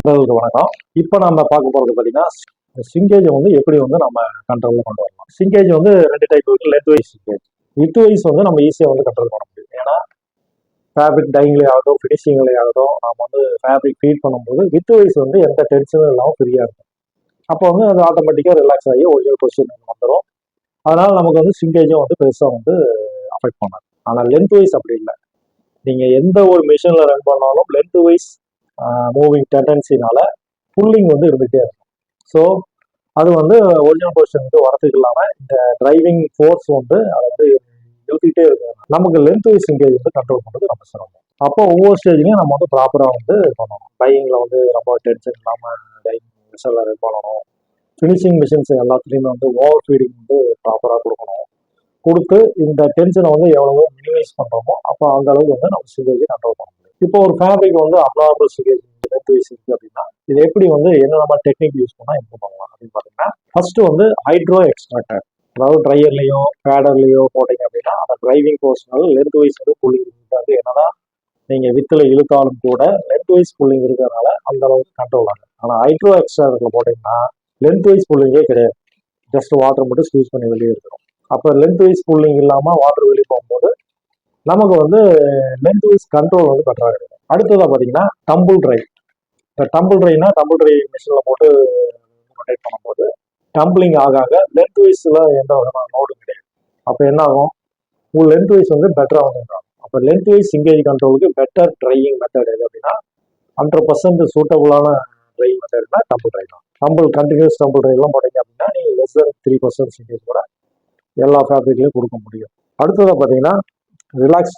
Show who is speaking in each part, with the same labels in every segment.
Speaker 1: வணக்கம். இப்போ நம்ம பார்க்க போறது பார்த்தீங்கன்னா, சிங்கேஜ் வந்து எப்படி வந்து நம்ம கண்ட்ரோல்ல கொண்டு வரலாம். சிங்கேஜ் வந்து 2 டைப் இருக்கு. Length wise shrinkage. Width wise வந்து நம்ம ஈஸியா வந்து கண்ட்ரோல் பண்ண முடியும். ஏன்னா ஃபேப்ரிக் டைங்லேயே ஆகட்டும், ஃபினிஷிங்லேயே ஆகட்டும், நம்ம வந்து ஃபேப்ரிக் ஃபீட் பண்ணும்போது வித் வைஸ் வந்து எந்த டென்ஷனும் இல்லாமல் ஃப்ரீயா இருக்கும். அப்போ வந்து அது ஆட்டோமேட்டிக்கா ரிலாக்ஸ் ஆகி ஒரிஜினல் பொசிஷன் வந்துடும். அதனால நமக்கு வந்து சிங்கேஜும் வந்து பெருசா வந்து அஃபெக்ட் பண்ணாது. ஆனா லென்த் வைஸ் அப்படி இல்லை. நீங்க எந்த ஒரு மிஷின்ல ரன் பண்ணாலும் லென்த் வைஸ் மூவிங் டெண்டன்சினால புல்லிங் வந்து இருந்துகிட்டே இருக்கும். ஸோ அது வந்து ஒரிஜினல் பொசிஷன் வந்து வரதுக்கு இல்லாமல் இந்த டிரைவிங் ஃபோர்ஸ் வந்து அதை வந்து இழுத்துக்கிட்டே இருக்கும். நமக்கு லென்த் வைஸ் சிங்கேஜ் வந்து கண்ட்ரோல் பண்ணுறது ரொம்ப சிரமம். அப்போ ஒவ்வொரு ஸ்டேஜ்லையும் நம்ம வந்து ப்ராப்பராக வந்து பண்ணணும். டையிங்கில் வந்து ரொம்ப டென்ஷன் இல்லாமல் டையிங் மிஷினில் ரன் பண்ணணும். ஃபினிஷிங் மிஷின்ஸ் எல்லாத்துலேயுமே வந்து ஓவர் ஃபீடிங் வந்து ப்ராப்பராக கொடுக்கணும். கொடுத்து இந்த டென்ஷனை வந்து எவ்வளவோ மினிமைஸ் பண்ணுறோமோ அப்போ அந்த அளவுக்கு வந்து நம்ம சிங்கேஜை கண்ட்ரோல் பண்ண முடியும். இப்போ ஒரு ஃபேப்ரிக் வந்து அப்நார்மல் சிங்கேஜ் லென்த் வைஸ் இருக்கு அப்படின்னா இது எப்படி வந்து என்ன நம்ம டெக்னிக் யூஸ் பண்ணா இம்ப்ரூவ் பண்ணலாம் அப்படின்னு பாத்தீங்கன்னா, ஃபர்ஸ்ட் வந்து ஹைட்ரோ எக்ஸ்ட்ராக்டர், அதாவது ட்ரையர்லயோ பேடர்லயோ போட்டீங்க அப்படின்னா அந்த டிரைவிங் போர்ஷனால லென்த் வைஸ் வந்து புல்லிங் இருக்காது. என்னதான் நீங்க வித்துல இழுத்தாலும் கூட லென்த் வைஸ் புல்லிங் இருக்கிறதுனால அந்த அளவுக்கு கண்ட்ரோல் ஆகும். ஆனா ஹைட்ரோ எக்ஸ்ட்ராக்டர்ல போட்டீங்கன்னா லென்த் வைஸ் புல்லிங்கே கிடையாது. ஜஸ்ட் வாட்டர் மட்டும் ஸ்க்வீஸ் பண்ணி வெளியே இருக்கிறோம். அப்போ லென்த் வைஸ் புல்லிங் இல்லாம வாட்டர் வெளியே போகும்போது நமக்கு வந்து லென்த் வைஸ் கண்ட்ரோல் வந்து பெட்டராக கிடைக்கும். அடுத்ததா பாத்தீங்கன்னா டம்பிள் ட்ரை. டம்பிள் ட்ரைனா டம்பிள் ட்ரை மிஷினில் போட்டு ரொட்டேட் பண்ணும்போது டம்பிளிங் ஆகாக லென்த் வைஸில் எந்த விதமான நோடும் கிடையாது. அப்போ என்ன ஆகும், உங்கள் லென்த் வைஸ் வந்து பெட்டராக வந்துருக்கும். அப்போ லென்த் வைஸ் சிங்கேஜ் கண்ட்ரோலுக்கு பெட்டர் ட்ரையிங் மெத்தட் எது அப்படின்னா 100% சூட்டபுளான ட்ரையிங் மெத்தட்னா டம்பிள் ட்ரை தான். கண்டினியூஸ் டம்பிள் ட்ரைவ்லாம் போட்டீங்க அப்படின்னா நீங்கள் லெஸ் தென் 3% சிங்கேஜ் கூட எல்லா ஃபேப்ரிக்லையும் கொடுக்க முடியும். அடுத்ததாக பார்த்தீங்கன்னா ரிலாக்ஸ்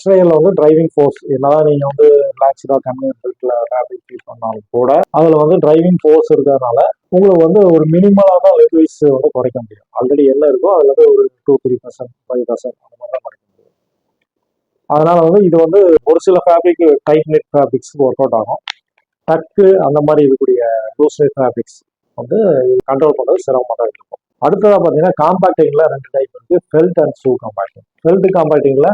Speaker 1: ட்ரையல் வந்து டிரைவிங் ஃபோர்ஸ் என்னதான் நீங்க வந்து ரிலாக்ஸ்டா கன்வீனியன்ட் பெல்ட்ல ஃபேப்ரிக் ஃபீட் பண்ணாலும் கூட அதுல வந்து டிரைவிங் ஃபோர்ஸ் இருக்கிறதுனால உங்களுக்கு வந்து ஒரு மினிமலா தான் லென்த் வைஸ் வந்து குறைக்க முடியும். ஆல்ரெடி என்ன இருக்கோ அதுல வந்து ஒரு 2-3% 5% அந்த மாதிரி தான் குறைக்க முடியும். அதனால வந்து இது வந்து ஒரு சில ஃபேப்ரிக் டைட் நெட் ஃபேப்ரிக்ஸ்க்கு ஒர்க் அவுட் ஆகும். டக்கு அந்த மாதிரி இருக்கக்கூடிய லூஸ் நெட் ஃபேப்ரிக்ஸ் வந்து கண்ட்ரோல் பண்றது சிரமமாக தான் இருக்கும். அடுத்ததா பார்த்தீங்கன்னா காம்பாக்டிங்ல 2 டைப் இருக்கு, felt and shoe compacting. Felt காம்பாக்டிங்ல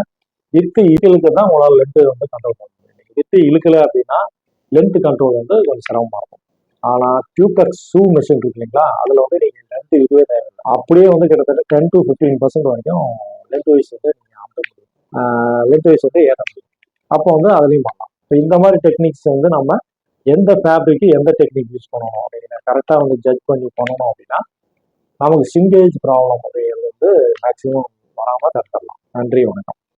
Speaker 1: வித்து இழுக்க தான் உங்களால் லென்த் வந்து கண்ட்ரோல் பண்ண முடியும். வித்து இழுக்கல அப்படின்னா லென்த் கண்ட்ரோல் வந்து கொஞ்சம் சிரமமா இருக்கும். ஆனா டியூபெக்ஸ் ஷூ மிஷின் இருக்கு இல்லைங்களா, அதுல வந்து நீங்க லென்த் இதுவே தேவையில்லை. அப்படியே வந்து கிட்டத்தட்ட 10-15% வரைக்கும் லென்த் வைஸ் வந்து நீங்க ஆட்ட முடியும். லென்த் வைஸ் வந்து ஏற முடியும். அப்போ வந்து அதுலயும் பண்ணலாம். இப்போ இந்த மாதிரி டெக்னிக்ஸ் வந்து நம்ம எந்த ஃபேப்ரிக்கு எந்த டெக்னிக் யூஸ் பண்ணணும் அப்படிங்கிற கரெக்டாக வந்து ஜட்ஜ் பண்ணி பண்ணணும் அப்படின்னா நமக்கு சிங்கேஜ் ப்ராப்ளம் அப்படிங்கிறது வந்து மேக்சிமம் வராமல் தடுத்துடலாம். நன்றி, வணக்கம்.